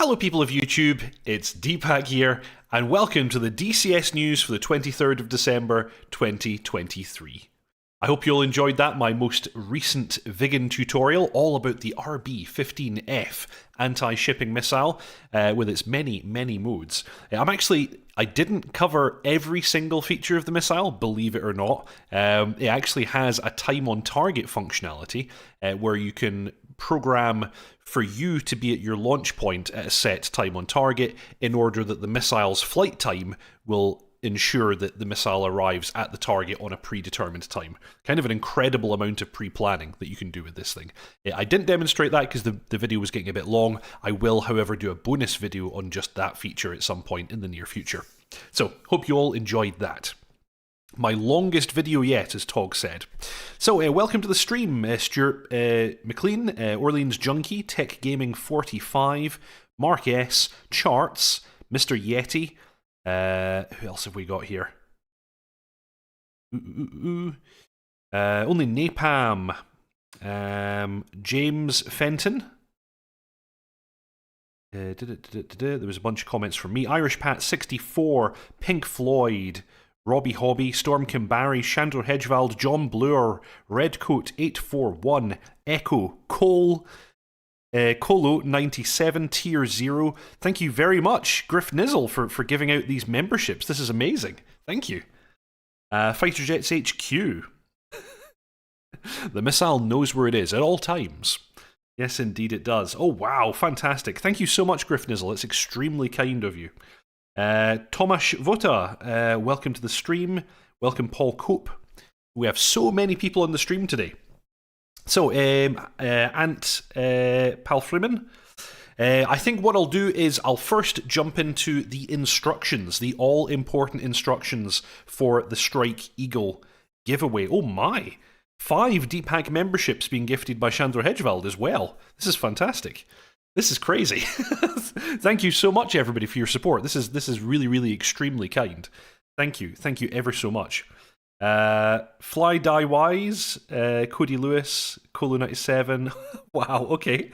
Hello people of YouTube, it's Deepak here, and welcome to the DCS news for the 23rd of December 2023. I hope you all enjoyed that, my most recent vegan tutorial, all about the RB-15F anti-shipping missile, with its many modes. I didn't cover every single feature of the missile, believe it or not. It actually has a time on target functionality, where you can program for you to be at your launch point at a set time on target in order that the missile's flight time will ensure that the missile arrives at the target on a predetermined time. Kind of an incredible amount of pre-planning that you can do with this thing. I didn't demonstrate that because the video was getting a bit long. I will, however, do a bonus video on just that feature at some point in the near future. So, hope you all enjoyed that. My longest video yet, as Tog said. So, welcome to the stream, Stuart McLean, Orleans Junkie, Tech Gaming 45, Mark S, Charts, Mr. Yeti. Who else have we got here? Only Napalm, James Fenton. There was a bunch of comments from me. Irish Pat 64, Pink Floyd, Robbie Hobby, Storm Kimbari, Chandler Hedgevald, John Bluer, Redcoat 841, Echo, Cole, Colo 97, Tier 0. Thank you very much, Griff Nizzle, for giving out these memberships. This is amazing. Thank you. Fighter Jets HQ. The missile knows where it is at all times. Yes, indeed it does. Oh, wow, fantastic. Thank you so much, Griff Nizzle. It's extremely kind of you. Tomasz Vota, welcome to the stream. Welcome, Paul Cope. We have so many people on the stream today. So, Ant Palfriman, I think what I'll do is I'll first jump into the instructions, the all-important instructions for the Strike Eagle giveaway. Oh my! 5 Deepak memberships being gifted by Chandler Hedgevald as well. This is fantastic. This is crazy. Thank you so much, everybody, for your support. This is really extremely kind. Thank you ever so much. Fly Die Wise, Cody Lewis, Colo 97. Wow, okay.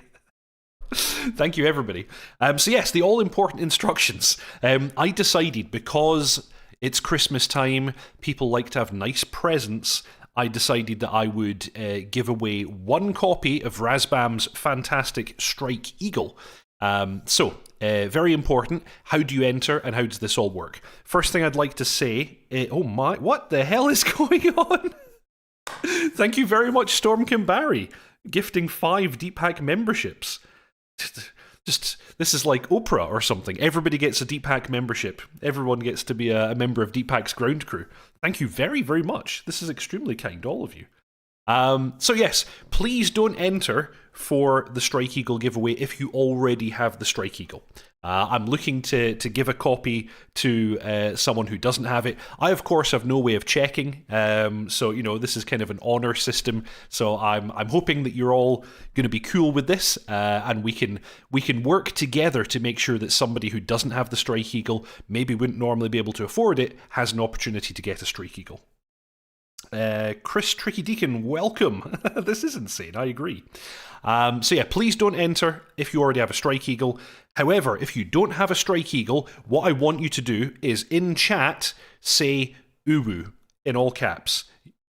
Thank you, everybody. So yes, the all-important instructions. I decided because it's Christmas time, people like to have nice presents. I decided that I would give away 1 copy of Razbam's fantastic Strike Eagle. Very important. How do you enter and how does this all work? First thing I'd like to say, oh my, what the hell is going on? Thank you very much, Storm Kimbari, gifting 5 Deepak memberships. This is like Oprah or something. Everybody gets a Deepak membership. Everyone gets to be a member of Deepak's ground crew. Thank you very much. This is extremely kind, all of you. So yes, please don't enter for the Strike Eagle giveaway if you already have the Strike Eagle. I'm looking to give a copy to someone who doesn't have it. I, of course, have no way of checking, so, you know, this is kind of an honor system, so I'm hoping that you're all going to be cool with this, and we can work together to make sure that somebody who doesn't have the Strike Eagle, maybe wouldn't normally be able to afford it, has an opportunity to get a Strike Eagle. Chris Tricky Deacon, welcome. This is insane, I agree. So yeah, please don't enter if you already have a Strike Eagle. However, if you don't have a Strike Eagle, what I want you to do is in chat say UWU in all caps.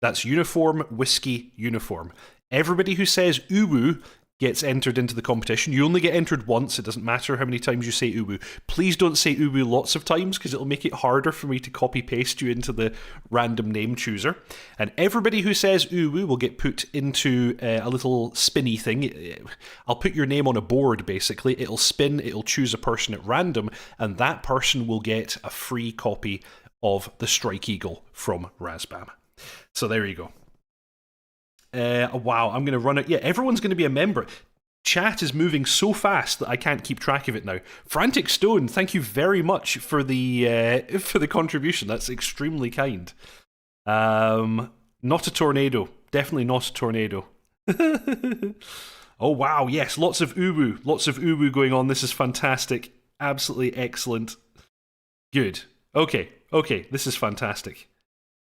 That's uniform, whiskey, uniform. Everybody who says UWU gets entered into the competition. You only get entered once. It doesn't matter how many times you say UWU. Please don't say UWU lots of times because it'll make it harder for me to copy paste you into the random name chooser. And everybody who says UWU will get put into a little spinny thing. I'll put your name on a board basically. It'll spin, it'll choose a person at random, and that person will get a free copy of the Strike Eagle from Razbam. So there you go. Wow, I'm going to run it. Yeah, everyone's going to be a member. Chat is moving so fast that I can't keep track of it now. Frantic Stone, thank you very much for the contribution. That's extremely kind. Not a tornado. Definitely not a tornado. Oh, wow, yes, lots of UWU going on. This is fantastic. Absolutely excellent. Good. Okay, this is fantastic.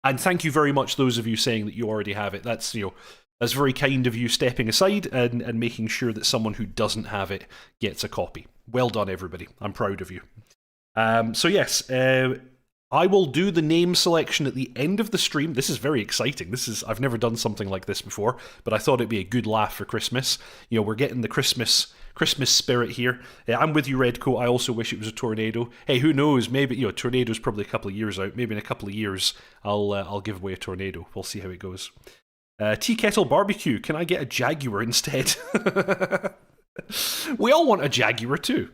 And thank you very much, those of you saying that you already have it. That's, you know, that's very kind of you stepping aside and making sure that someone who doesn't have it gets a copy. Well done, everybody. I'm proud of you. So yes, I will do the name selection at the end of the stream. This is very exciting. I've never done something like this before, but I thought it'd be a good laugh for Christmas. You know, we're getting the Christmas spirit here. I'm with you, Redcoat. I also wish it was a tornado. Hey, who knows? Maybe, you know, tornado's probably a couple of years out. Maybe in a couple of years, I'll give away a tornado. We'll see how it goes. Tea Kettle Barbecue. Can I get a Jaguar instead? We all want a Jaguar too.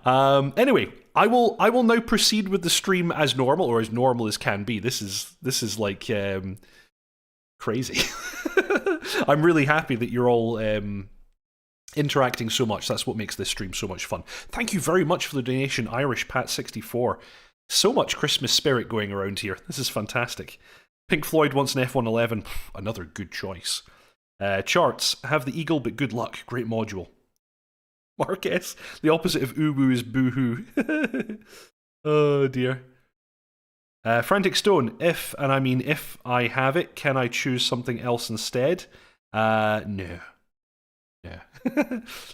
Anyway, I will now proceed with the stream as normal, or as normal as can be. This is like crazy. I'm really happy that you're all interacting so much. That's what makes this stream so much fun. Thank you very much for the donation, Irish Pat 64. So much Christmas spirit going around here. This is fantastic. Pink Floyd wants an F111. Another good choice. Charts, have the Eagle, but good luck. Great module. Marquez, the opposite of uwu is boohoo. Oh dear. Frantic Stone, if, and I mean if I have it, can I choose something else instead? No. Yeah.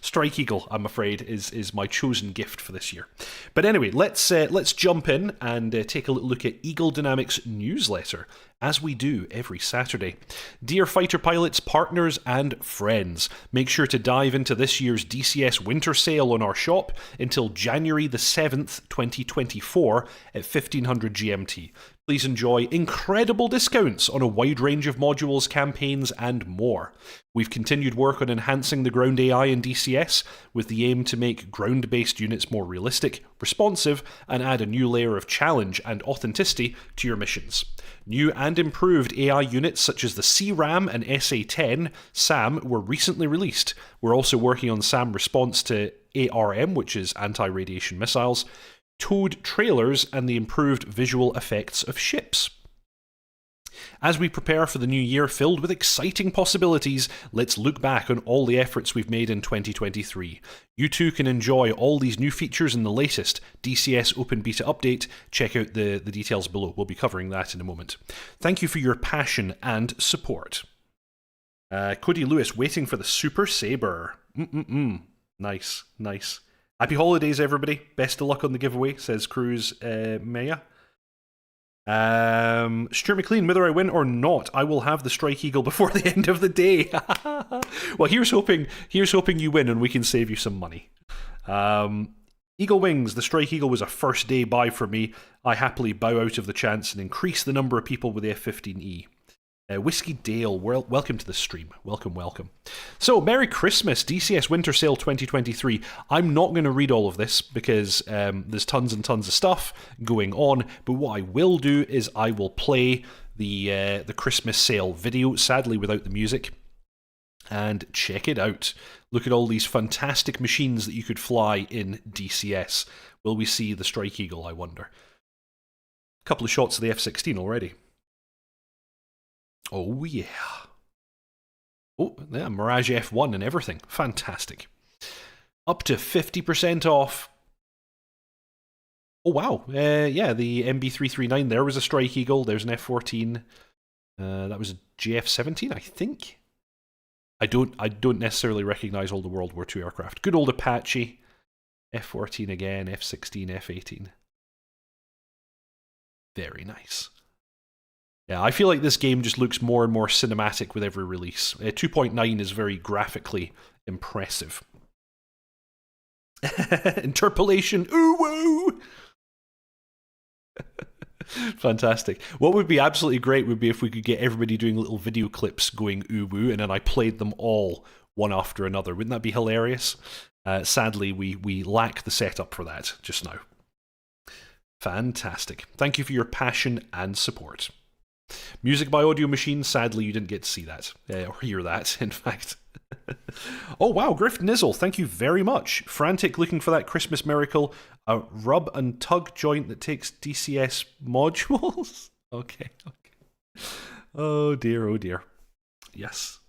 Strike Eagle, I'm afraid, is my chosen gift for this year. But anyway, let's jump in and take a little look at Eagle Dynamics newsletter, as we do every Saturday. Dear fighter pilots, partners, and friends, make sure to dive into this year's DCS winter sale on our shop until January the 7th, 2024 at 1500 GMT. Please enjoy incredible discounts on a wide range of modules, campaigns, and more. We've continued work on enhancing the ground AI in DCS with the aim to make ground-based units more realistic, responsive, and add a new layer of challenge and authenticity to your missions. New and improved AI units such as the CRAM and SA-10 SAM were recently released. We're also working on SAM response to ARM, which is anti-radiation missiles, towed trailers, and the improved visual effects of ships. As we prepare for the new year filled with exciting possibilities, let's look back on all the efforts we've made in 2023. You too can enjoy all these new features in the latest DCS Open Beta update. Check out the details below. We'll be covering that in a moment. Thank you for your passion and support. Cody Lewis waiting for the Super Sabre. Nice, nice. Happy holidays, everybody. Best of luck on the giveaway, says Cruz Maya. Stuart McLean, whether I win or not, I will have the Strike Eagle before the end of the day. Well, here's hoping you win and we can save you some money. Eagle Wings, the Strike Eagle was a first day buy for me. I happily bow out of the chance and increase the number of people with the F-15E. Whiskey Dale, welcome to the stream. Welcome, welcome. So, Merry Christmas, DCS Winter Sale 2023. I'm not going to read all of this because there's tons and tons of stuff going on, but what I will do is I will play the Christmas sale video, sadly without the music, and check it out. Look at all these fantastic machines that you could fly in DCS. Will we see the Strike Eagle, I wonder? A couple of shots of the F-16 already. Oh, yeah. Oh, yeah, Mirage F1 and everything. Fantastic. Up to 50% off. Oh, wow. Yeah, the MB339, there was a Strike Eagle. There's an F-14. That was a JF-17, I think. I don't necessarily recognize all the World War II aircraft. Good old Apache. F-14 again, F-16, F-18. Very nice. Yeah, I feel like this game just looks more and more cinematic with every release. 2.9 is very graphically impressive. Interpolation, ooh woo! Fantastic. What would be absolutely great would be if we could get everybody doing little video clips going ooh woo, and then I played them all one after another. Wouldn't that be hilarious? Sadly, we lack the setup for that just now. Fantastic. Thank you for your passion and support. Music by Audio Machine, sadly you didn't get to see that, or hear that, in fact. Oh wow, Griff Nizzle, thank you very much. Frantic looking for that Christmas miracle, a rub and tug joint that takes DCS modules? Okay. Oh dear. Yes.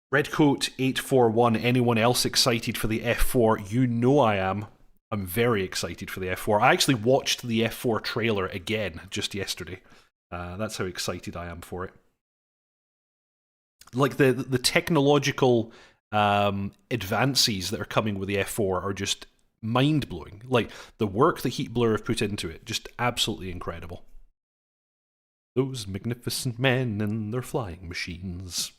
Redcoat 841, anyone else excited for the F4? You know I am. I'm very excited for the F4. I actually watched the F4 trailer again just yesterday. That's how excited I am for it. Like the technological advances that are coming with the F4 are just mind-blowing. Like, the work that Heat Blur have put into it, just absolutely incredible. Those magnificent men and their flying machines.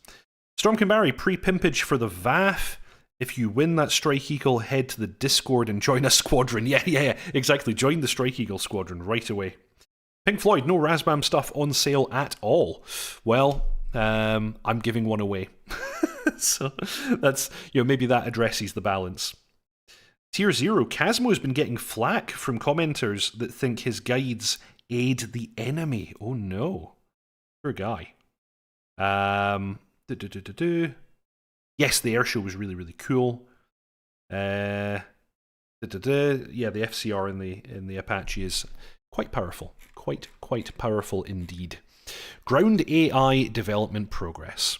Storm Kinbari, pre-pimpage for the VAF. If you win that Strike Eagle, head to the Discord and join a squadron. Yeah, exactly. Join the Strike Eagle squadron right away. Pink Floyd, no Razbam stuff on sale at all. Well, I'm giving one away. So that's, maybe that addresses the balance. Tier 0, Casmo's been getting flack from commenters that think his guides aid the enemy. Oh no. Poor guy. Yes, the airshow was really, really cool. Yeah, the FCR in the Apache is quite powerful. Quite powerful indeed. Ground AI development progress.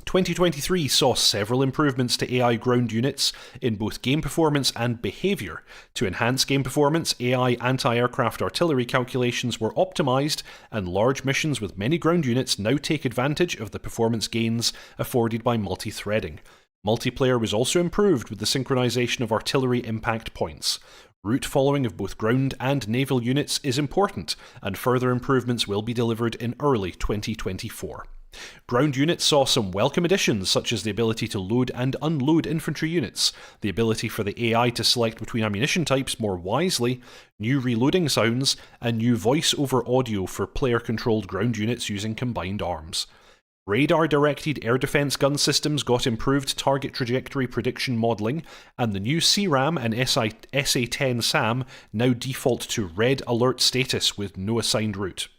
2023 saw several improvements to AI ground units in both game performance and behaviour. To enhance game performance, AI anti-aircraft artillery calculations were optimised, and large missions with many ground units now take advantage of the performance gains afforded by multi-threading. Multiplayer was also improved with the synchronisation of artillery impact points. Route following of both ground and naval units is important, and further improvements will be delivered in early 2024. Ground units saw some welcome additions, such as the ability to load and unload infantry units, the ability for the AI to select between ammunition types more wisely, new reloading sounds, and new voice-over audio for player-controlled ground units using combined arms. Radar-directed air defense gun systems got improved target trajectory prediction modeling, and the new CRAM and SA-10 SAM now default to red alert status with no assigned route.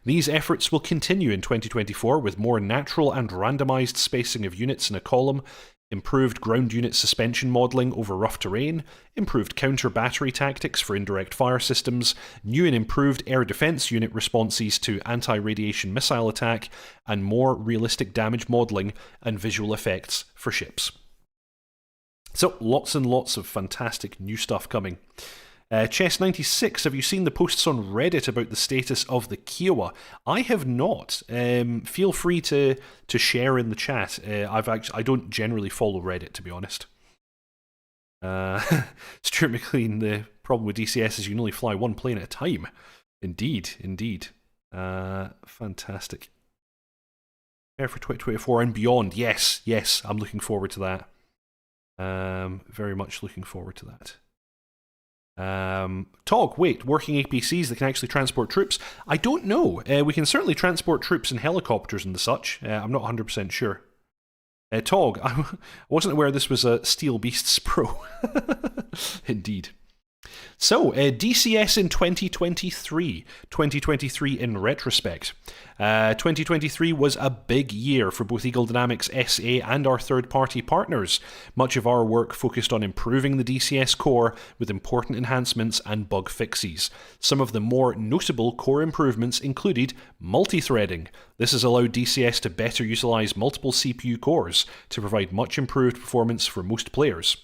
These efforts will continue in 2024 with more natural and randomized spacing of units in a column, improved ground unit suspension modelling over rough terrain, improved counter-battery tactics for indirect fire systems, new and improved air defence unit responses to anti-radiation missile attack, and more realistic damage modelling and visual effects for ships. So, lots and lots of fantastic new stuff coming. Chess96, have you seen the posts on Reddit about the status of the Kiowa? I have not. Feel free to share in the chat. I don't generally follow Reddit, to be honest. Stuart McLean, the problem with DCS is you can only fly one plane at a time. Indeed. Fantastic. Prepare for 2024 and beyond. Yes, I'm looking forward to that. Very much looking forward to that. Working APCs that can actually transport troops? I don't know. We can certainly transport troops in helicopters and the such. I'm not 100% sure. Tog, I wasn't aware this was a Steel Beasts Pro. Indeed. So, DCS in 2023. 2023 in retrospect. 2023 was a big year for both Eagle Dynamics SA and our third-party partners. Much of our work focused on improving the DCS core with important enhancements and bug fixes. Some of the more notable core improvements included multi-threading. This has allowed DCS to better utilise multiple CPU cores to provide much improved performance for most players.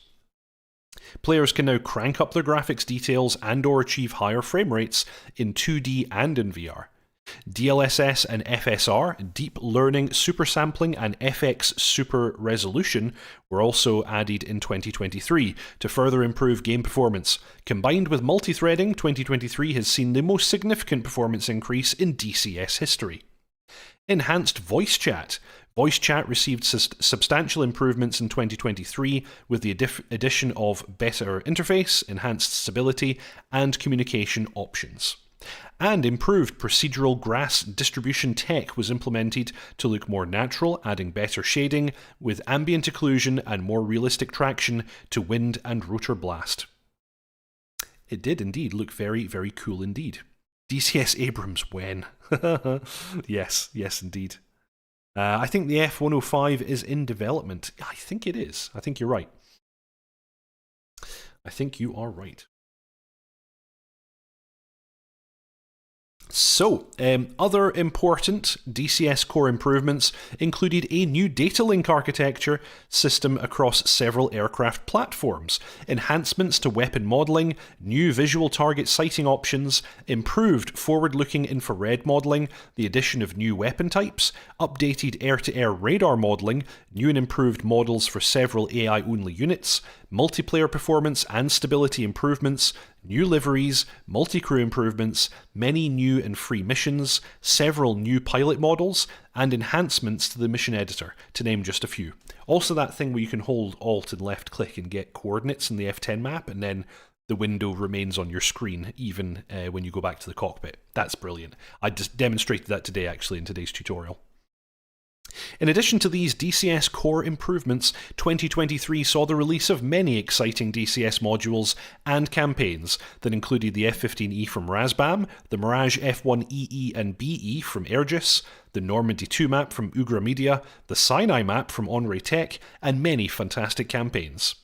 Players can now crank up their graphics details and or achieve higher frame rates in 2D and in VR. DLSS and FSR, Deep Learning Super Sampling and FX Super Resolution were also added in 2023 to further improve game performance. Combined with multi-threading, 2023 has seen the most significant performance increase in DCS history. Enhanced voice chat. Voice chat received substantial improvements in 2023 with the addition of better interface, enhanced stability, and communication options. And improved procedural grass distribution tech was implemented to look more natural, adding better shading, with ambient occlusion and more realistic traction to wind and rotor blast. It did indeed look very, very cool indeed. DCS Abrams, when? Yes, indeed. I think the F-105 is in development. I think it is. I think you're right. I think you are right. So, other important DCS core improvements included a new data link architecture system across several aircraft platforms, enhancements to weapon modelling, new visual target sighting options, improved forward-looking infrared modelling, the addition of new weapon types, updated air-to-air radar modelling, new and improved models for several AI-only units, multiplayer performance and stability improvements, new liveries, multi-crew improvements, many new and free missions, several new pilot models, and enhancements to the mission editor, to name just a few. Also that thing where you can hold Alt and left click and get coordinates in the F10 map, and then the window remains on your screen even when you go back to the cockpit. That's brilliant. I just demonstrated that today actually in today's tutorial. In addition to these DCS core improvements, 2023 saw the release of many exciting DCS modules and campaigns that included the F-15E from Razbam, the Mirage F1 EE and BE from Airgis, the Normandy 2 map from Ugra Media, the Sinai map from Onray Tech, and many fantastic campaigns.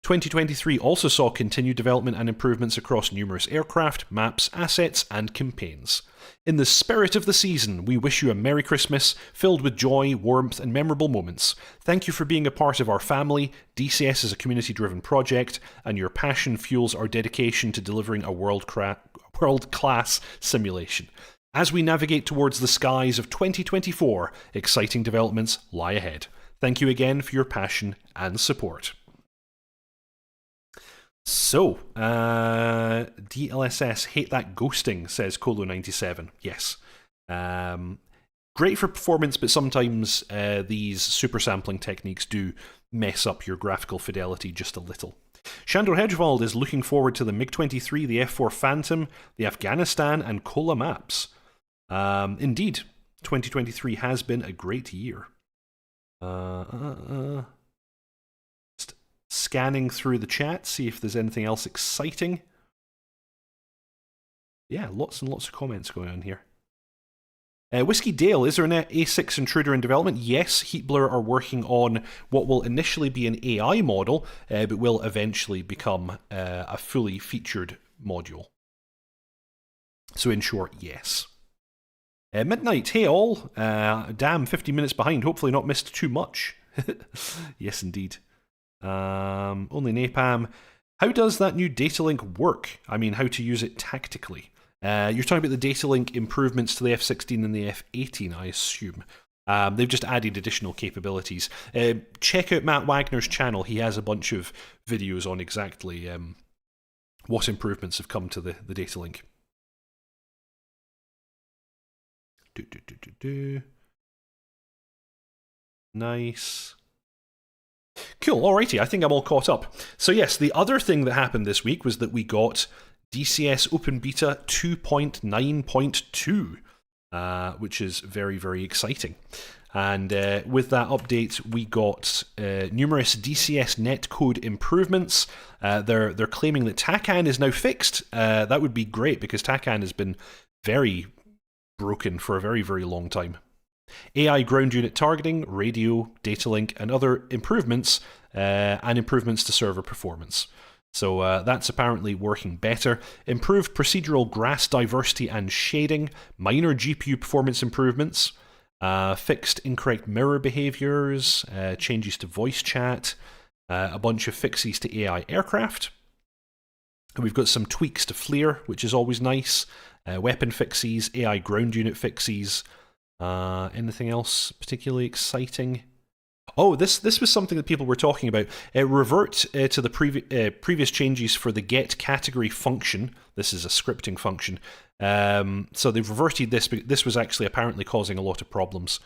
2023 also saw continued development and improvements across numerous aircraft, maps, assets, and campaigns. In the spirit of the season, we wish you a Merry Christmas, filled with joy, warmth, and memorable moments. Thank you for being a part of our family. DCS is a community-driven project, and your passion fuels our dedication to delivering a world-class simulation. As we navigate towards the skies of 2024, exciting developments lie ahead. Thank you again for your passion and support. So, DLSS, hate that ghosting, says Colo97. Yes. Great for performance, but sometimes these super sampling techniques do mess up your graphical fidelity just a little. Shandor Hedgewald is looking forward to the MiG-23, the F-4 Phantom, the Afghanistan, and Kola maps. Indeed, 2023 has been a great year. Scanning through the chat, see if there's anything else exciting. Yeah, lots and lots of comments going on here. Whiskey Dale, is there an A6 intruder in development? Yes, Heatblur are working on what will initially be an AI model, but will eventually become a fully featured module. So in short, yes. Midnight, hey all. Damn, 50 minutes behind. Hopefully not missed too much. Yes, indeed. Only Napalm. How does that new data link work? I mean, how to use it tactically. You're talking about the data link improvements to the F-16 and the F-18, I assume. They've just added additional capabilities. Check out Matt Wagner's channel. He has a bunch of videos on exactly what improvements have come to the data link. Nice. Cool, alrighty, I think I'm all caught up. So yes, the other thing that happened this week was that we got DCS Open Beta 2.9.2, which is very, very exciting. And with that update, we got numerous DCS netcode improvements. They're claiming that TACAN is now fixed. That would be great, because TACAN has been very broken for a very, very long time. AI ground unit targeting, radio, data link, and other improvements, and improvements to server performance. So that's apparently working better. Improved procedural grass diversity and shading, minor GPU performance improvements, fixed incorrect mirror behaviors, changes to voice chat, a bunch of fixes to AI aircraft. And we've got some tweaks to FLIR, which is always nice, weapon fixes, AI ground unit fixes. Anything else particularly exciting? Oh, this was something that people were talking about. Revert to the previous changes for the get category function. This is a scripting function. So they've reverted this, but this was actually apparently causing a lot of problems.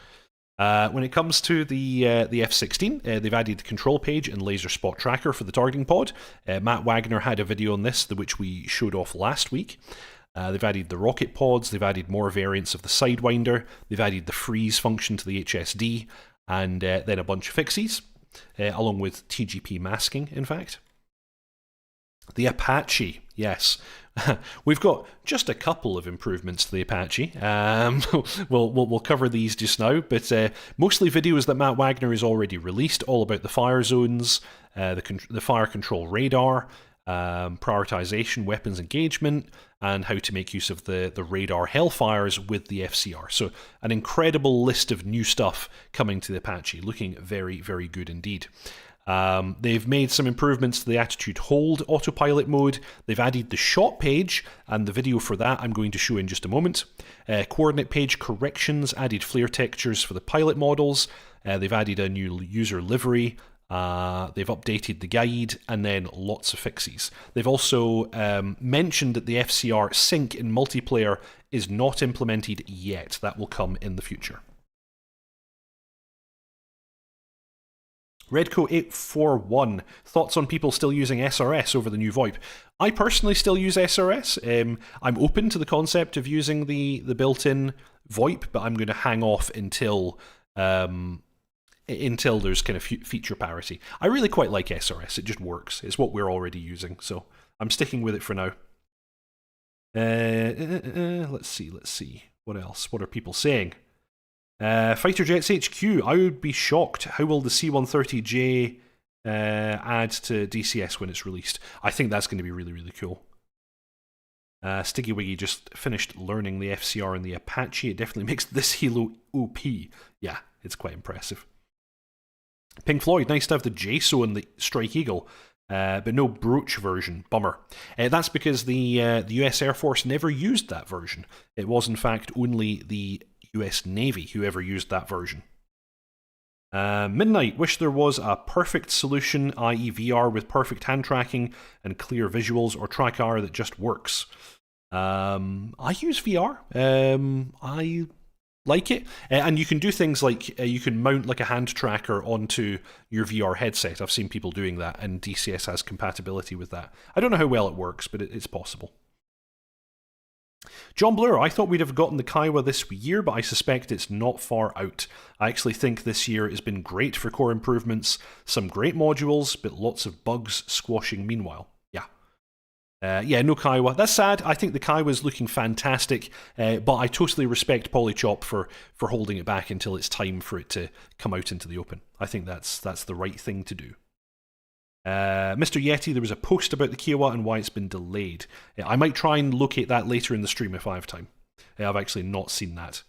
When it comes to the F-16, they've added the control page and laser spot tracker for the targeting pod. Matt Wagner had a video on this, which we showed off last week. They've added the rocket pods, they've added more variants of the Sidewinder, they've added the freeze function to the HSD, and then a bunch of fixes, along with TGP masking, in fact. The Apache, yes. We've got just a couple of improvements to the Apache. We'll cover these just now, but mostly videos that Matt Wagner has already released, all about the fire zones, the fire control radar, prioritization, weapons engagement, and how to make use of the radar Hellfires with the FCR. So an incredible list of new stuff coming to the Apache, looking very, very good indeed. They've made some improvements to the attitude hold autopilot mode. They've added the shot page, and the video for that I'm going to show in just a moment. Coordinate page corrections, added flare textures for the pilot models. They've added a new user livery. They've updated the guide, and then lots of fixes. They've also mentioned that the FCR sync in multiplayer is not implemented yet. That will come in the future. Redco841, thoughts on people still using SRS over the new VoIP? I personally still use SRS. I'm open to the concept of using the built-in VoIP, but I'm going to hang off until there's kind of feature parity. I really quite like SRS. It just works. It's what we're already using, so I'm sticking with it for now. Let's see. What else? What are people saying? Fighter Jets HQ, I would be shocked. How will the C-130J add to DCS when it's released? I think that's going to be really, really cool. Stiggy Wiggy just finished learning the FCR and the Apache. It definitely makes this helo OP. Yeah, it's quite impressive. Pink Floyd, nice to have the JSO and the Strike Eagle, but no brooch version. Bummer. That's because the US Air Force never used that version. It was, in fact, only the US Navy who ever used that version. Midnight, wish there was a perfect solution, i.e. VR with perfect hand tracking and clear visuals, or TrackR that just works. I use VR. I like it. And you can do things like, you can mount like a hand tracker onto your VR headset. I've seen people doing that, and DCS has compatibility with that. I don't know how well it works, but it's possible. John Blur, I thought we'd have gotten the Kiowa this year, but I suspect it's not far out. I actually think this year has been great for core improvements, some great modules, but lots of bugs squashing meanwhile. Yeah, no Kiowa. That's sad. I think the Kiowa is looking fantastic, but I totally respect Polychop for holding it back until it's time for it to come out into the open. I think that's the right thing to do. Mr. Yeti, there was a post about the Kiowa and why it's been delayed. I might try and locate that later in the stream if I have time. I've actually not seen that.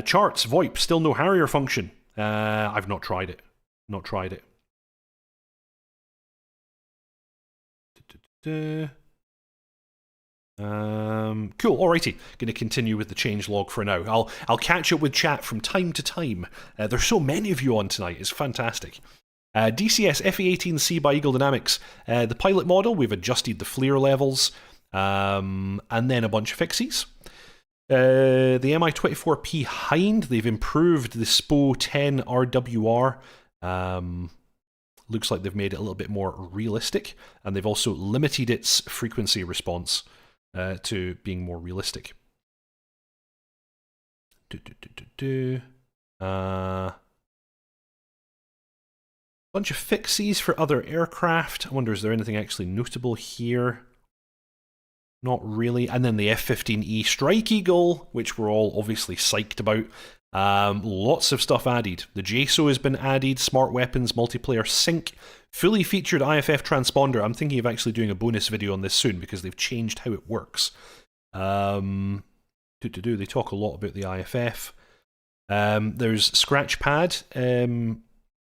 Charts, VoIP, still no Harrier function. I've not tried it. Cool, alrighty. Going to continue with the changelog for now. I'll catch up with chat from time to time. There's so many of you on tonight, it's fantastic. DCS FE-18C by Eagle Dynamics. The pilot model, we've adjusted the flare levels, and then a bunch of fixes. The Mi-24P Hind, they've improved the SPO 10 RWR. Looks like they've made it a little bit more realistic, and they've also limited its frequency response to being more realistic. Bunch of fixes for other aircraft. I wonder, is there anything actually notable here? Not really. And then the F-15E Strike Eagle, which we're all obviously psyched about. Lots of stuff added. The JSO has been added, smart weapons, multiplayer sync, fully featured IFF transponder. I'm thinking of actually doing a bonus video on this soon because they've changed how it works. They talk a lot about the IFF. There's Scratchpad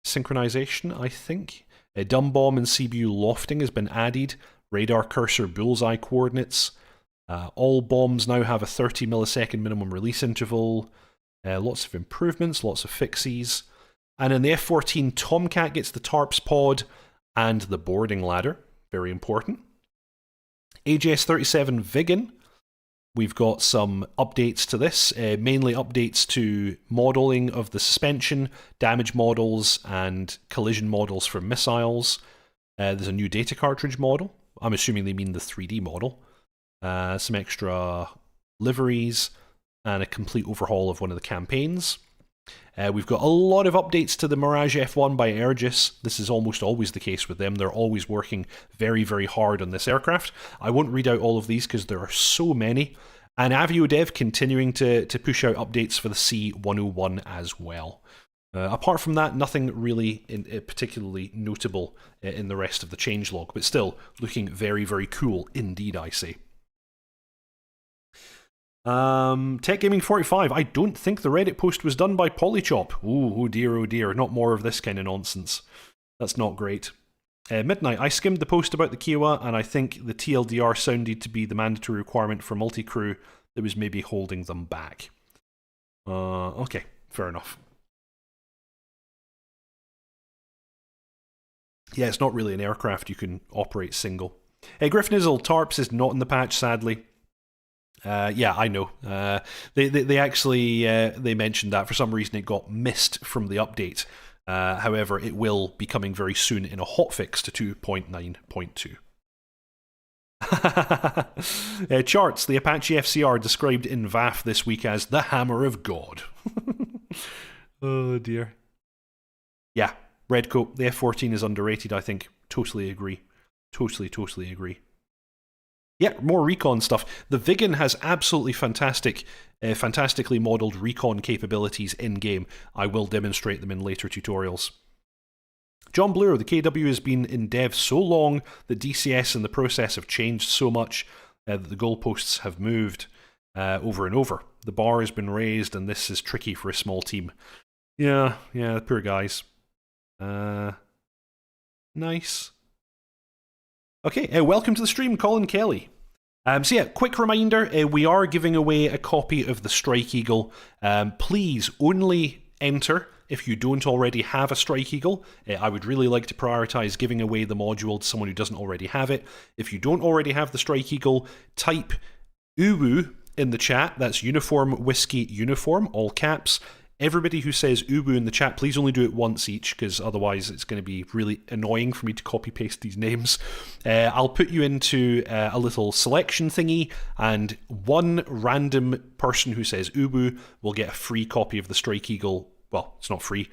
synchronization, I think. Dumb bomb and CBU lofting has been added. Radar cursor bullseye coordinates. All bombs now have a 30 millisecond minimum release interval. Lots of improvements, lots of fixes. And in the F-14, Tomcat gets the TARPS pod and the boarding ladder. Very important. AJS-37 Viggen. We've got some updates to this, mainly updates to modelling of the suspension, damage models, and collision models for missiles. There's a new data cartridge model. I'm assuming they mean the 3D model. Some extra liveries, and a complete overhaul of one of the campaigns. We've got a lot of updates to the Mirage F1 by Aegis. This is almost always the case with them. They're always working very, very hard on this aircraft. I won't read out all of these because there are so many. And AvioDev continuing to push out updates for the C101 as well. Apart from that, nothing really particularly notable in the rest of the changelog, but still looking very, very cool indeed, I say. Tech Gaming 45. I don't think the Reddit post was done by Polychop. Oh dear, not more of this kind of nonsense. That's not great. Midnight. I skimmed the post about the Kiowa, and I think the TLDR sounded to be the mandatory requirement for multi-crew that was maybe holding them back. Okay, fair enough. Yeah, it's not really an aircraft you can operate single. Griffnizzle, Tarps is not in the patch, sadly. Yeah, I know. They actually they mentioned that for some reason it got missed from the update. However, it will be coming very soon in a hotfix to 2.9.2. Charts, the Apache FCR described in VAF this week as the Hammer of God. Oh dear. Yeah, Redcoat, the F-14 is underrated, I think. Totally agree. Totally agree. Yeah, more recon stuff. The Viggen has absolutely fantastically modelled recon capabilities in-game. I will demonstrate them in later tutorials. John Bluer, the KW has been in dev so long that DCS and the process have changed so much that the goalposts have moved over and over. The bar has been raised and this is tricky for a small team. Yeah, poor guys. Nice. Okay, welcome to the stream, Colin Kelly. So yeah, quick reminder, we are giving away a copy of the Strike Eagle. Please only enter if you don't already have a Strike Eagle. I would really like to prioritise giving away the module to someone who doesn't already have it. If you don't already have the Strike Eagle, type UWU in the chat. That's Uniform Whiskey Uniform, all caps. Everybody who says UWU in the chat, please only do it once each, because otherwise it's going to be really annoying for me to copy-paste these names. I'll put you into a little selection thingy, and one random person who says UWU will get a free copy of the Strike Eagle. Well, it's not free.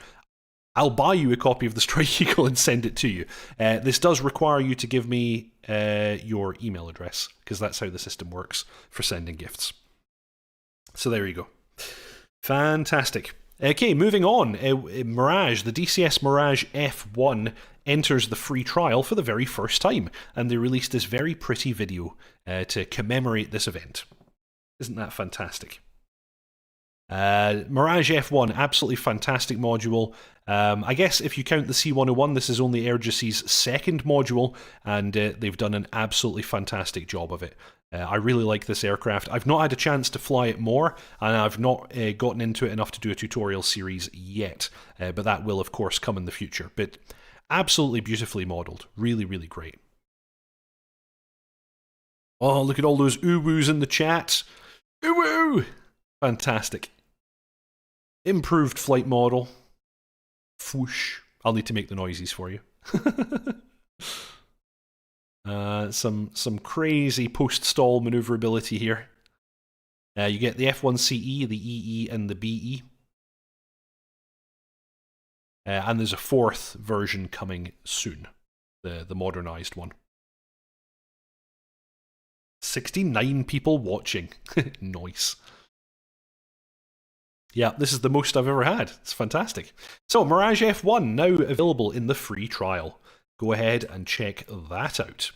I'll buy you a copy of the Strike Eagle and send it to you. This does require you to give me your email address, because that's how the system works for sending gifts. So there you go. Fantastic. Okay, moving on. Mirage, the DCS Mirage F1 enters the free trial for the very first time, and they released this very pretty video to commemorate this event. Isn't that fantastic? Mirage F1, absolutely fantastic module. I guess if you count the C101, this is only Airgys's second module, and they've done an absolutely fantastic job of it. I really like this aircraft. I've not had a chance to fly it more, and I've not gotten into it enough to do a tutorial series yet, but that will of course come in the future. But absolutely beautifully modelled. Really, really great. Oh, look at all those ooh-woos in the chat. Ooh-woo! Fantastic. Improved flight model. Whoosh. I'll need to make the noises for you. Some crazy post-stall maneuverability here. You get the F1CE, the EE, and the BE. And there's a fourth version coming soon. The modernised one. 69 people watching. Nice. Yeah, this is the most I've ever had. It's fantastic. So, Mirage F1 now available in the free trial. Go ahead and check that out.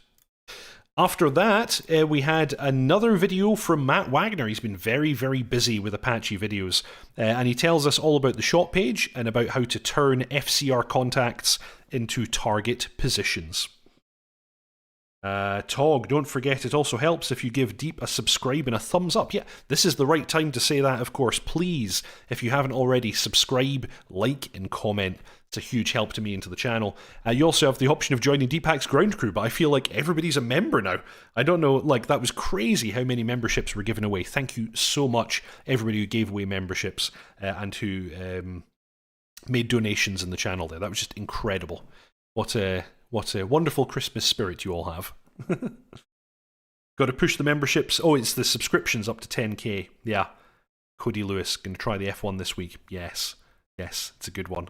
After that, we had another video from Matt Wagner. He's been very, very busy with Apache videos, and he tells us all about the shop page and about how to turn FCR contacts into target positions. Tog, don't forget, it also helps if you give Deep a subscribe and a thumbs up. Yeah, this is the right time to say that, of course. Please, if you haven't already, subscribe, like, and comment. It's a huge help to me and to the channel. You also have the option of joining Deepak's ground crew, but I feel like everybody's a member now. I don't know, like, that was crazy how many memberships were given away. Thank you so much, everybody who gave away memberships and who made donations in the channel there. That was just incredible. What a wonderful Christmas spirit you all have. Got to push the memberships. Oh, it's the subscriptions up to 10k. Yeah. Cody Lewis, going to try the F1 this week. Yes. Yes, it's a good one.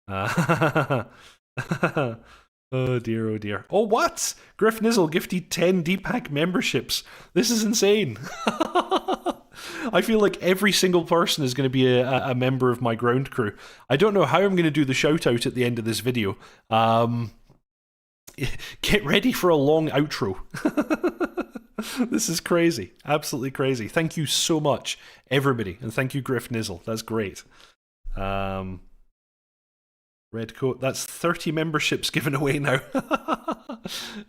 Oh dear, oh dear. Oh, what? Griff Nizzle gifted 10 Deepak memberships. This is insane. I feel like every single person is going to be a member of my ground crew. I don't know how I'm going to do the shout out at the end of this video. Get ready for a long outro. This is crazy. Absolutely crazy. Thank you so much, everybody. And thank you, Griff Nizzle. That's great. Red coat. That's 30 memberships given away now.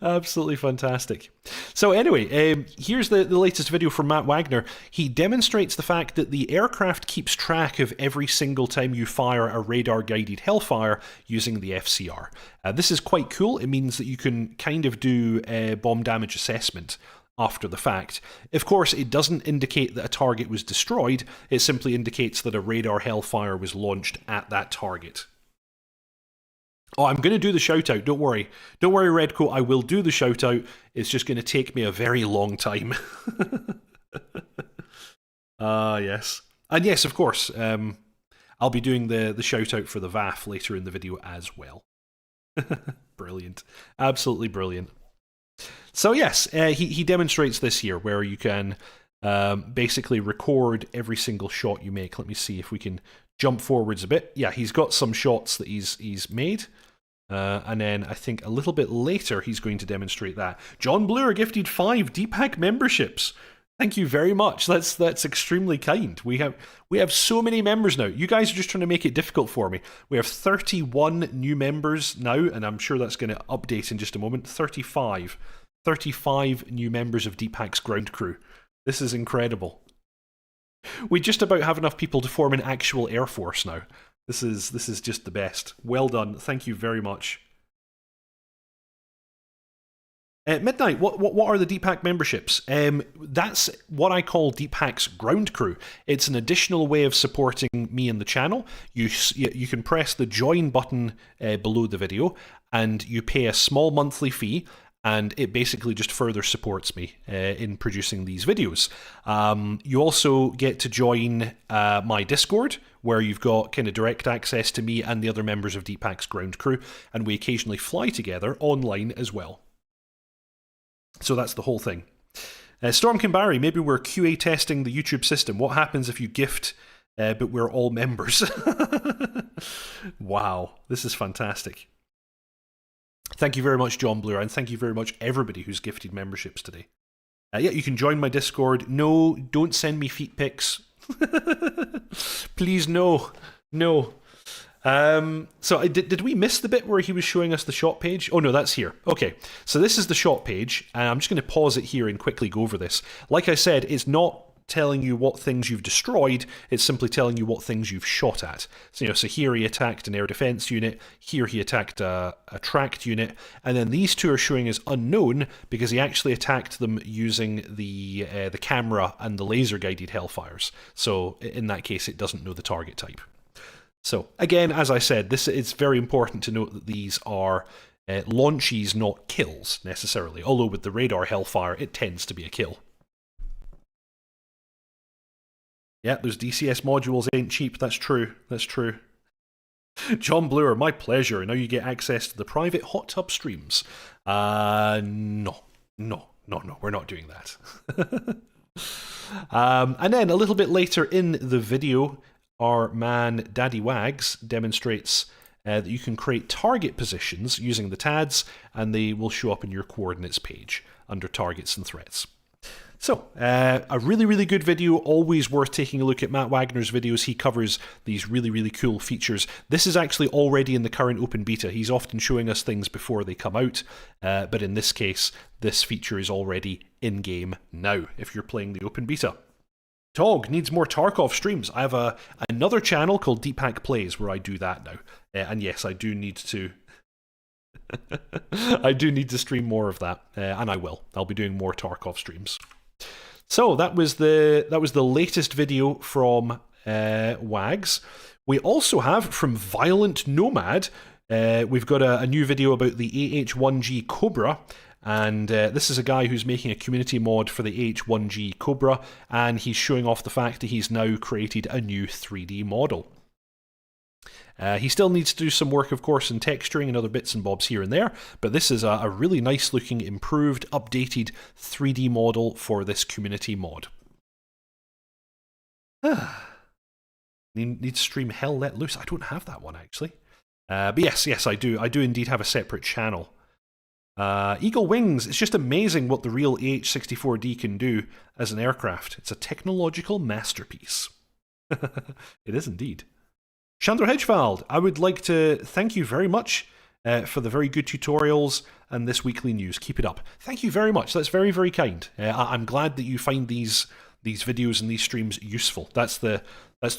Absolutely fantastic. So anyway, here's the latest video from Matt Wagner. He demonstrates the fact that the aircraft keeps track of every single time you fire a radar-guided Hellfire using the FCR. This is quite cool. It means that you can kind of do a bomb damage assessment after the fact. Of course, it doesn't indicate that a target was destroyed. It simply indicates that a radar Hellfire was launched at that target. Oh, I'm going to do the shout-out, don't worry. Don't worry, Redcoat, I will do the shout-out. It's just going to take me a very long time. Yes. And yes, of course, I'll be doing the shout-out for the VAF later in the video as well. Brilliant. Absolutely brilliant. So yes, he demonstrates this here, where you can basically record every single shot you make. Let me see if we can jump forwards a bit. Yeah, he's got some shots that he's made. And then I think a little bit later he's going to demonstrate that. John Bluer gifted 5 DPAC memberships. Thank you very much. That's extremely kind. We have so many members now. You guys are just trying to make it difficult for me. We have 31 new members now, and I'm sure that's going to update in just a moment. 35 new members of DPAC's ground crew. This is incredible. We just about have enough people to form an actual air force now. This is just the best. Well done. Thank you very much. Midnight, what are the DPAC memberships? That's what I call DPAC's ground crew. It's an additional way of supporting me and the channel. You can press the join button below the video, and you pay a small monthly fee, and it basically just further supports me in producing these videos. You also get to join my Discord, where you've got kind of direct access to me and the other members of DPAC's ground crew, and we occasionally fly together online as well. So that's the whole thing. Storm Kimbari, maybe we're QA testing the YouTube system. What happens if you gift, but we're all members? Wow, this is fantastic. Thank you very much, John Bluer, and thank you very much everybody who's gifted memberships today. Yeah, you can join my Discord. No, don't send me feet pics. Please, no. So did we miss the bit where he was showing us the shot page? Oh no, that's here. Okay, so this is the shot page, and I'm just going to pause it here and quickly go over this. Like I said, it's not telling you what things you've destroyed, it's simply telling you what things you've shot at. So, so here he attacked an air defense unit, here he attacked a tracked unit, and then these two are showing as unknown because he actually attacked them using the camera and the laser guided Hellfires. So in that case, it doesn't know the target type. So again, as I said, it's very important to note that these are launches, not kills necessarily, although with the radar Hellfire, it tends to be a kill. Yeah, those DCS modules ain't cheap, that's true, that's true. John Bluer, my pleasure. Now you get access to the private hot tub streams. No, we're not doing that. And then a little bit later in the video, our man Daddy Wags demonstrates that you can create target positions using the TADs, and they will show up in your coordinates page under targets and threats. So, a really, really good video, always worth taking a look at Matt Wagner's videos. He covers these really, really cool features. This is actually already in the current open beta. He's often showing us things before they come out, but in this case, this feature is already in-game now, if you're playing the open beta. Tog needs more Tarkov streams. I have another channel called DPAC Plays where I do that now. And yes, I do need to... I do need to stream more of that, and I will. I'll be doing more Tarkov streams. So that was the latest video from Wags. We also have from Violent Nomad. We've got a new video about the AH-1G Cobra, and this is a guy who's making a community mod for the AH-1G Cobra, and he's showing off the fact that he's now created a new 3D model. He still needs to do some work, of course, in texturing and other bits and bobs here and there, but this is a really nice looking, improved, updated 3D model for this community mod. Need to stream Hell Let Loose. I don't have that one, actually. But yes, I do. I do indeed have a separate channel. Eagle Wings. It's just amazing what the real AH-64D can do as an aircraft. It's a technological masterpiece. It is indeed. Chandra Hedgevald, I would like to thank you very much for the very good tutorials and this weekly news. Keep it up. Thank you very much. That's very, very kind. I'm glad that you find these videos and these streams useful. That's the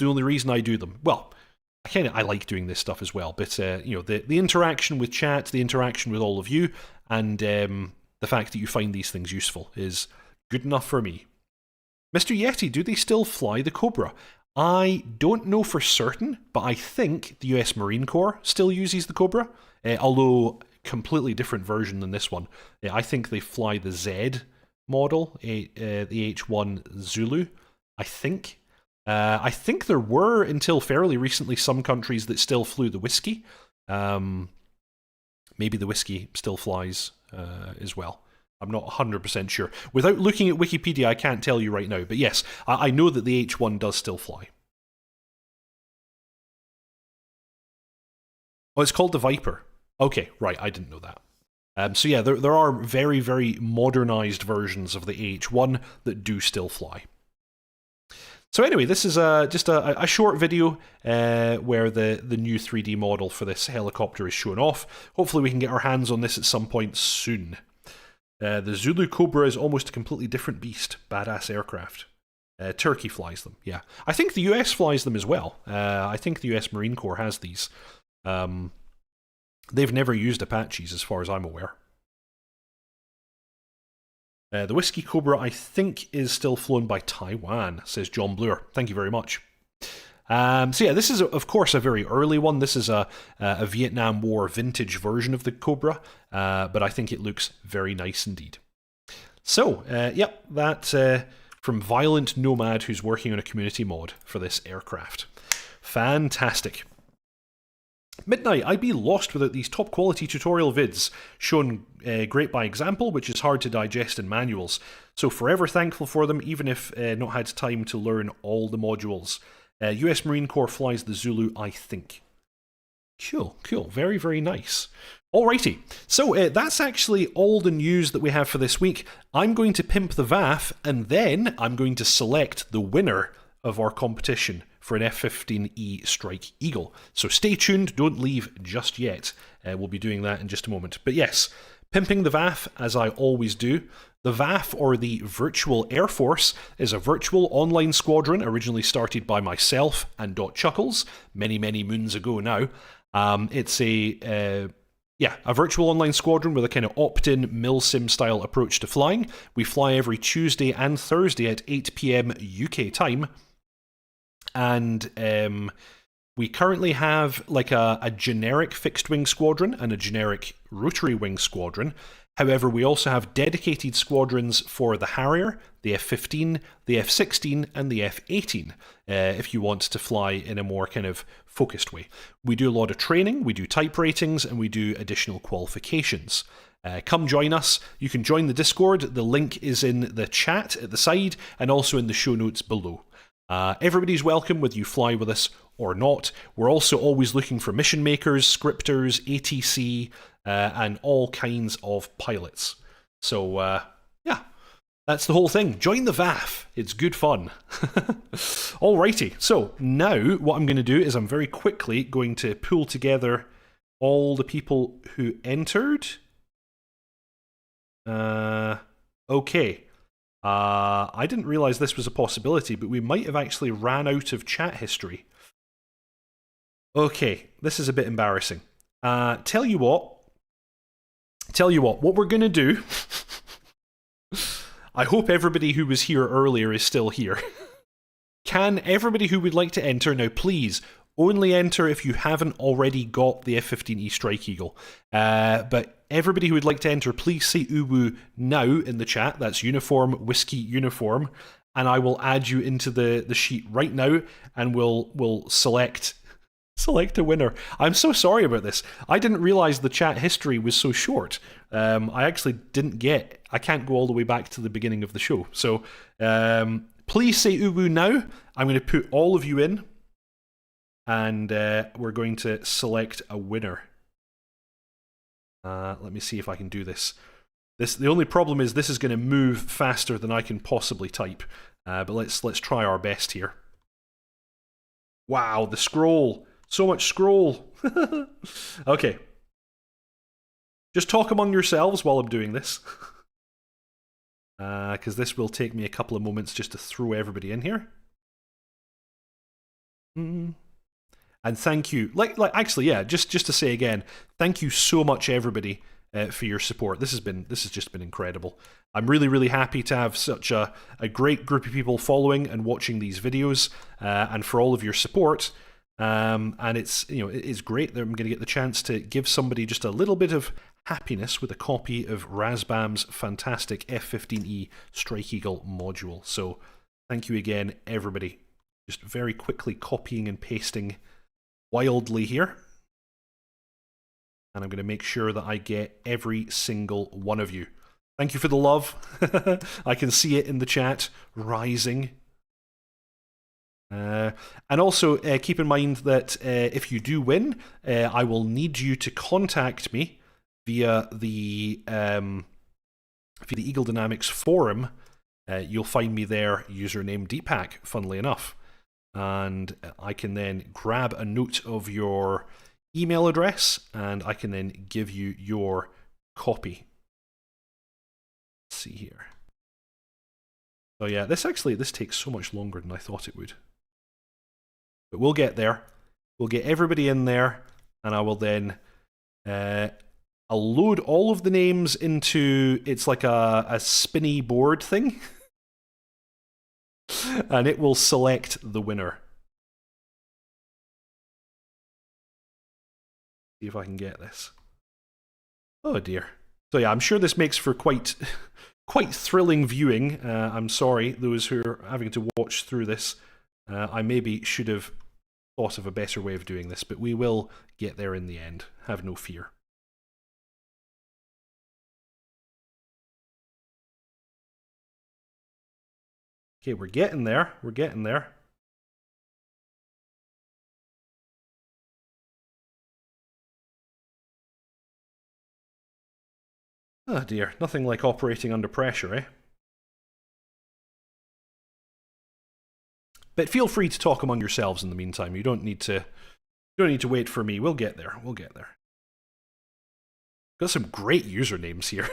only reason I do them. Well, I like doing this stuff as well, but you know, the interaction with chat, the interaction with all of you, and the fact that you find these things useful is good enough for me. Mr. Yeti, do they still fly the Cobra? I don't know for certain, but I think the US Marine Corps still uses the Cobra, although completely different version than this one. I think they fly the Z model, the H1 Zulu, I think. I think there were, until fairly recently, some countries that still flew the Whiskey. Maybe the Whiskey still flies as well. I'm not 100% sure. Without looking at Wikipedia, I can't tell you right now. But yes, I know that the H1 does still fly. Oh, it's called the Viper. Okay, right, I didn't know that. So yeah, there are very, very modernized versions of the H1 that do still fly. So anyway, this is just a short video where the new 3D model for this helicopter is shown off. Hopefully we can get our hands on this at some point soon. The Zulu Cobra is almost a completely different beast. Badass aircraft. Turkey flies them, yeah. I think the US flies them as well. I think the US Marine Corps has these. They've never used Apaches as far as I'm aware. The Whiskey Cobra, I think, is still flown by Taiwan, says John Bluer. Thank you very much. So yeah, this is, of course, a very early one. This is a Vietnam War vintage version of the Cobra, but I think it looks very nice indeed. So, yep, that's from Violent Nomad, who's working on a community mod for this aircraft. Fantastic. Midnight, I'd be lost without these top quality tutorial vids, shown great by example, which is hard to digest in manuals. So forever thankful for them, even if not had time to learn all the modules. US Marine Corps flies the Zulu, I think. Cool, cool, very, very nice. Alrighty, so that's actually all the news that we have for this week. I'm going to pimp the VAF, and then I'm going to select the winner of our competition for an F-15E Strike Eagle. So stay tuned, don't leave just yet. We'll be doing that in just a moment. But yes, pimping the VAF, as I always do. The VAF, or the Virtual Air Force, is a virtual online squadron originally started by myself and dotChuckles many, many moons ago now. It's a virtual online squadron with a kind of opt-in milsim style approach to flying. We fly every Tuesday and Thursday at 8 PM UK time. And we currently have like a generic fixed-wing squadron and a generic rotary-wing squadron. However, we also have dedicated squadrons for the Harrier, the F-15, the F-16, and the F-18, if you want to fly in a more kind of focused way. We do a lot of training, we do type ratings, and we do additional qualifications. Come join us. You can join the Discord. The link is in the chat at the side and also in the show notes below. Everybody's welcome, whether you fly with us or not. We're also always looking for mission makers, scripters, ATC, and all kinds of pilots. So, yeah, that's the whole thing. Join the VAF. It's good fun. Alrighty, so now what I'm going to do is I'm very quickly going to pull together all the people who entered. Okay. I didn't realize this was a possibility, but we might have actually ran out of chat history. Okay, this is a bit embarrassing. Tell you what we're going to do... I hope everybody who was here earlier is still here. Can everybody who would like to enter, now please, only enter if you haven't already got the F-15E Strike Eagle. But everybody who would like to enter, please say uwu now in the chat. That's uniform, whiskey, uniform. And I will add you into the sheet right now, and we'll select a winner. I'm so sorry about this. I didn't realize the chat history was so short. I actually didn't I can't go all the way back to the beginning of the show. So please say uwu now. I'm going to put all of you in, and we're going to select a winner. Let me see if I can do this. The only problem is this is going to move faster than I can possibly type. But let's try our best here. Wow, the scroll. So much scroll. Okay. Just talk among yourselves while I'm doing this. Because this will take me a couple of moments just to throw everybody in here. And thank you. Actually, yeah, just to say again, thank you so much, everybody, for your support. This has just been incredible. I'm really, really happy to have such a great group of people following and watching these videos, and for all of your support. And it's, you know, it is great that I'm going to get the chance to give somebody just a little bit of happiness with a copy of Razbam's fantastic F15E Strike Eagle module. So thank you again, everybody. Just very quickly copying and pasting wildly here. And I'm going to make sure that I get every single one of you. Thank you for the love. I can see it in the chat rising. And also keep in mind that if you do win, I will need you to contact me via the Eagle Dynamics forum. You'll find me there, username Deepak, funnily enough. And I can then grab a note of your email address, and I can then give you your copy. Let's see here. So yeah, this takes so much longer than I thought it would. But we'll get there. We'll get everybody in there, and I will then I'll load all of the names into, it's like a spinny board thing. And it will select the winner. See if I can get this. Oh dear. So yeah, I'm sure this makes for quite thrilling viewing. I'm sorry, those who are having to watch through this. I maybe should have thought of a better way of doing this, but we will get there in the end. Have no fear. Okay, we're getting there. We're getting there. Oh dear, nothing like operating under pressure, eh? But feel free to talk among yourselves in the meantime. You don't need to wait for me. We'll get there. We'll get there. Got some great usernames here.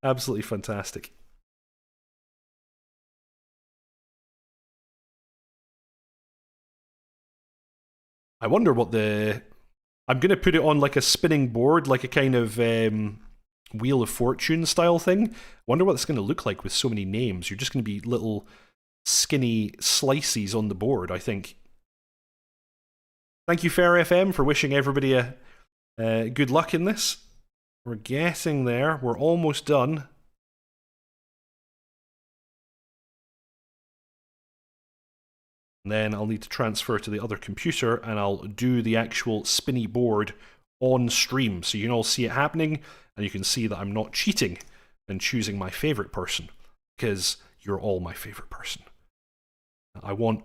Absolutely fantastic. I wonder what the... I'm going to put it on like a spinning board, like a kind of Wheel of Fortune style thing. Wonder what it's going to look like with so many names. You're just going to be little skinny slices on the board, I think. Thank you, Fair FM, for wishing everybody a good luck in this. We're getting there. We're almost done. And then I'll need to transfer to the other computer, and I'll do the actual spinny board on stream, so you can all see it happening, and you can see that I'm not cheating and choosing my favorite person, because you're all my favorite person. I want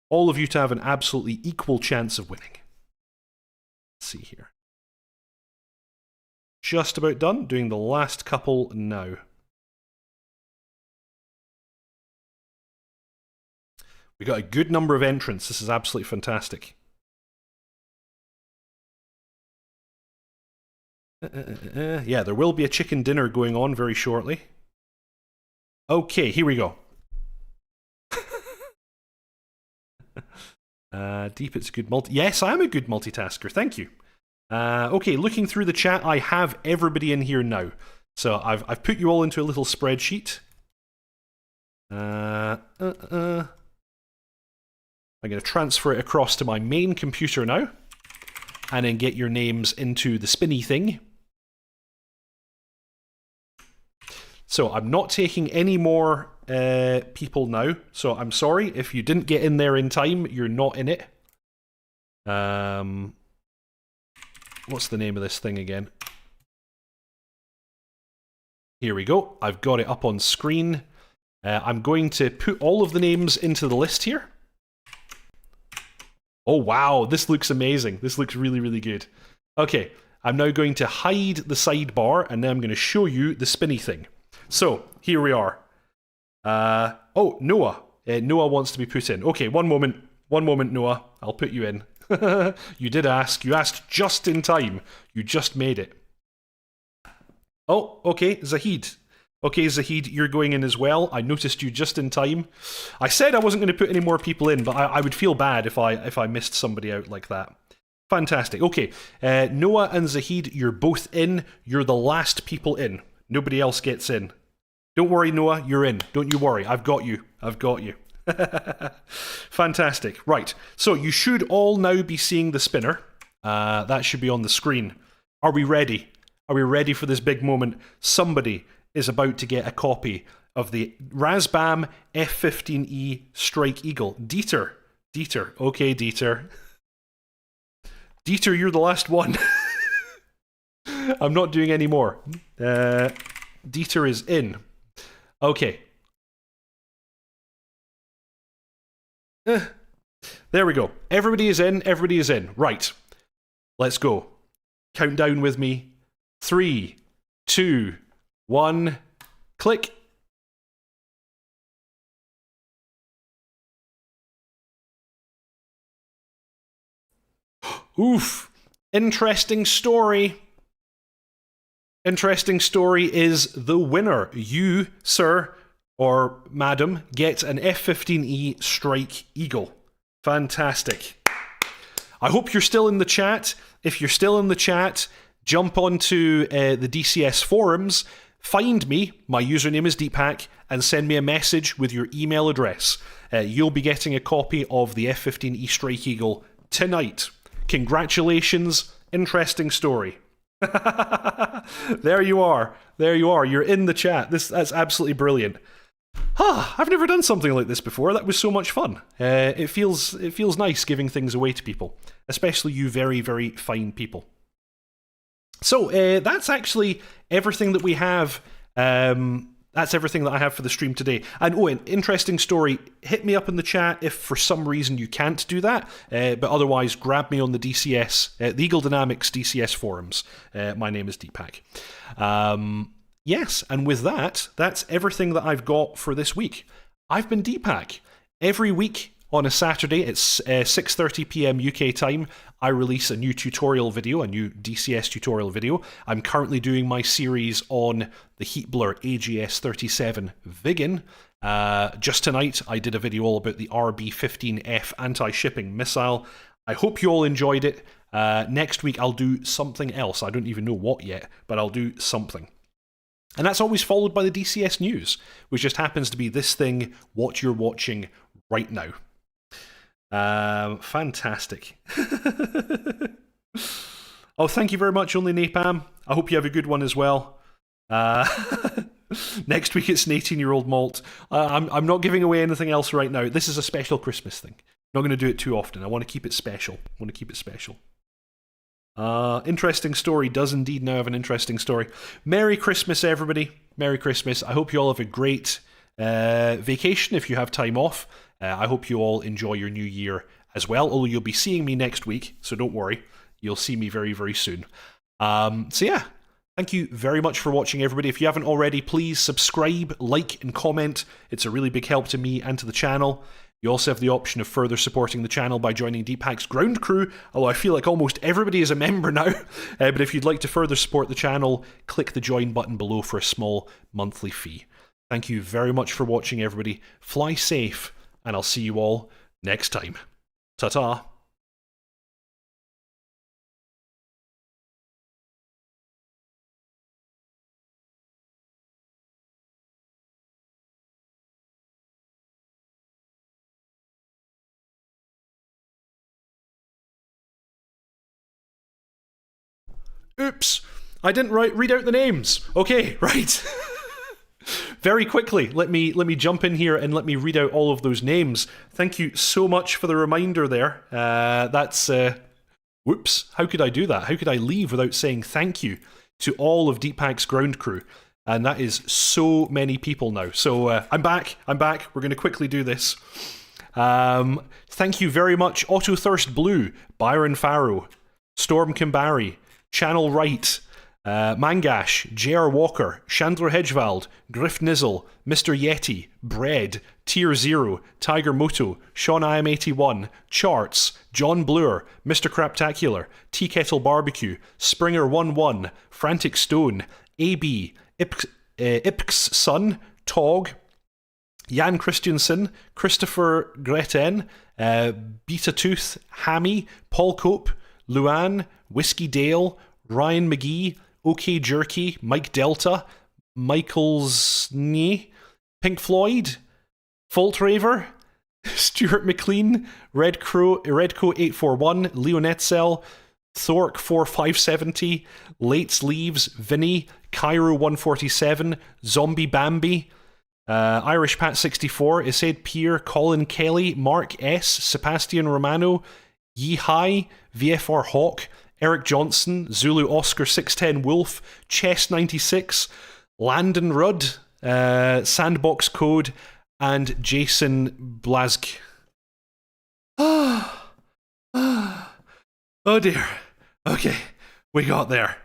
all of you to have an absolutely equal chance of winning. Let's see here. Just about done. Doing the last couple now. We got a good number of entrants. This is absolutely fantastic. Yeah, there will be a chicken dinner going on very shortly. Okay, here we go. Deep, it's a good Yes, I am a good multitasker. Thank you. Okay, looking through the chat, I have everybody in here now. So I've put you all into a little spreadsheet. I'm going to transfer it across to my main computer now, and then get your names into the spinny thing. So I'm not taking any more people now, so I'm sorry if you didn't get in there in time, you're not in it. What's the name of this thing again? Here we go. I've got it up on screen. I'm going to put all of the names into the list here. Oh wow, this looks amazing. This looks really, really good. Okay, I'm now going to hide the sidebar, and then I'm going to show you the spinny thing. So, here we are. Oh, Noah. Noah wants to be put in. Okay, one moment, Noah. I'll put you in. You did ask. You asked just in time. You just made it. Oh, okay, Zahid. Okay, Zahid, you're going in as well. I noticed you just in time. I said I wasn't going to put any more people in, but I would feel bad if I missed somebody out like that. Fantastic. Okay, Noah and Zahid, you're both in. You're the last people in. Nobody else gets in. Don't worry, Noah, you're in. Don't you worry. I've got you. I've got you. Fantastic. Right, so you should all now be seeing the spinner. That should be on the screen. Are we ready? Are we ready for this big moment? Somebody is about to get a copy of the Razbam F15E Strike Eagle. Dieter. Okay, Dieter. Dieter, you're the last one. I'm not doing any more. Dieter is in. Okay. There we go. Everybody is in. Everybody is in. Right. Let's go. Count down with me. 3, 2, 1. Click. Oof. Interesting story. Interesting story is the winner. You, sir, or madam, get an F15E Strike Eagle. Fantastic. I hope you're still in the chat. If you're still in the chat, jump onto the DCS forums, find me, my username is Deepak, and send me a message with your email address. You'll be getting a copy of the F15E Strike Eagle tonight. Congratulations. Interesting story. There you are. There you are. You're in the chat. That's absolutely brilliant. I've never done something like this before. That was so much fun. It feels nice giving things away to people, especially you very, very fine people. So that's actually everything that we have. That's everything that I have for the stream today. And an interesting story. Hit me up in the chat if for some reason you can't do that. But otherwise, grab me on the DCS, the Eagle Dynamics DCS forums. My name is Deepak. Yes, and with that, that's everything that I've got for this week. I've been Deepak. Every week on a Saturday, it's 6:30 PM UK time, I release a new tutorial video, a new DCS tutorial video. I'm currently doing my series on the Heatblur AGS-37 Viggen. Just tonight, I did a video all about the RB-15F anti-shipping missile. I hope you all enjoyed it. Next week, I'll do something else. I don't even know what yet, but I'll do something. And that's always followed by the DCS news, which just happens to be this thing, what you're watching right now. Fantastic. Oh, thank you very much, Only Napalm. I hope you have a good one as well. Next week it's an 18-year-old malt. I'm not giving away anything else right now. This is a special Christmas thing. I'm not going to do it too often. I want to keep it special. Interesting story does indeed now have an interesting story. Merry Christmas, everybody. Merry Christmas. I hope you all have a great vacation if you have time off. I hope you all enjoy your new year as well, although you'll be seeing me next week, so don't worry. You'll see me very, very soon. So yeah, thank you very much for watching, everybody. If you haven't already, please subscribe, like, and comment. It's a really big help to me and to the channel. You also have the option of further supporting the channel by joining Deepak's ground crew, although I feel like almost everybody is a member now. But if you'd like to further support the channel, click the join button below for a small monthly fee. Thank you very much for watching, everybody. Fly safe, and I'll see you all next time. Ta-ta. Oops, I didn't read out the names. Okay, right. Very quickly, let me jump in here and let me read out all of those names. Thank you so much for the reminder there. Whoops, how could I do that? How could I leave without saying thank you to all of Deepak's ground crew? And that is so many people now. So I'm back. We're going to quickly do this. Thank you very much, Otto Thirst Blue, Byron Farrow, Storm Kimbari, Channel Right, Mangash, J.R. Walker, Chandler Hedgevald, Griff Nizzle, Mr. Yeti, Bread, Tier Zero, Tiger Moto, Sean IM81, Charts, John Bluer, Mr. Craptacular, Tea Kettle Barbecue, Springer11, Frantic Stone, AB, Ipk's Son, Tog, Jan Christiansen, Christopher Greten, Beta Tooth, Hammy, Paul Cope, Luan, Whiskey Dale, Ryan McGee, OK Jerky, Mike Delta, Michael's Knee, Pink Floyd, Fault Raver, Stuart McLean, Redco 841, Leonetzel, Thork 4570, Lates Leaves, Vinny, Cairo 147, Zombie Bambi, Irish Pat 64, Ised Pierre, Colin Kelly, Mark S, Sebastian Romano, Yi Hai, VFR Hawk, Eric Johnson, Zulu Oscar 610 Wolf, Chess 96, Landon Rudd, Sandbox Code, and Jason Blask. Oh dear. Okay, we got there.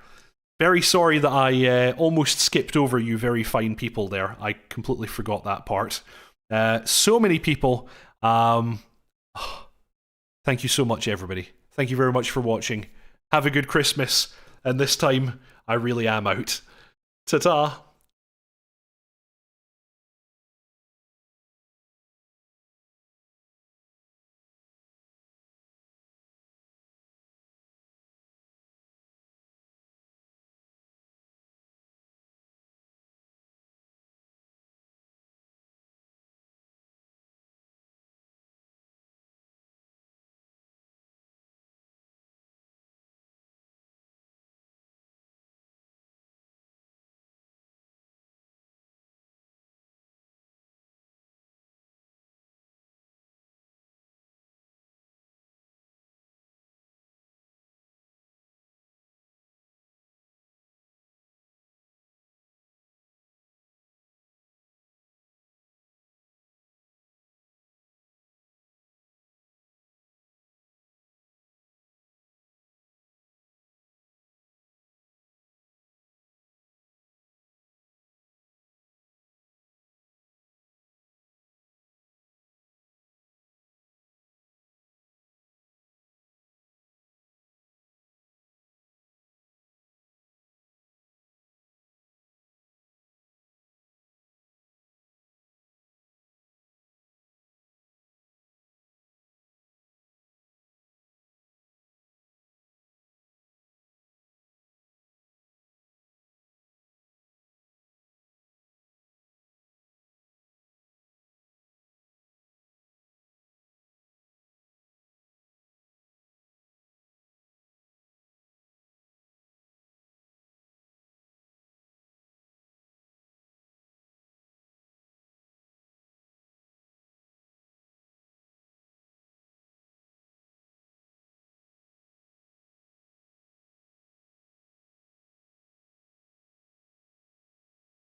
Very sorry that I almost skipped over you very fine people there. I completely forgot that part. So many people. Thank you so much, everybody. Thank you very much for watching. Have a good Christmas. And this time, I really am out. Ta-ta.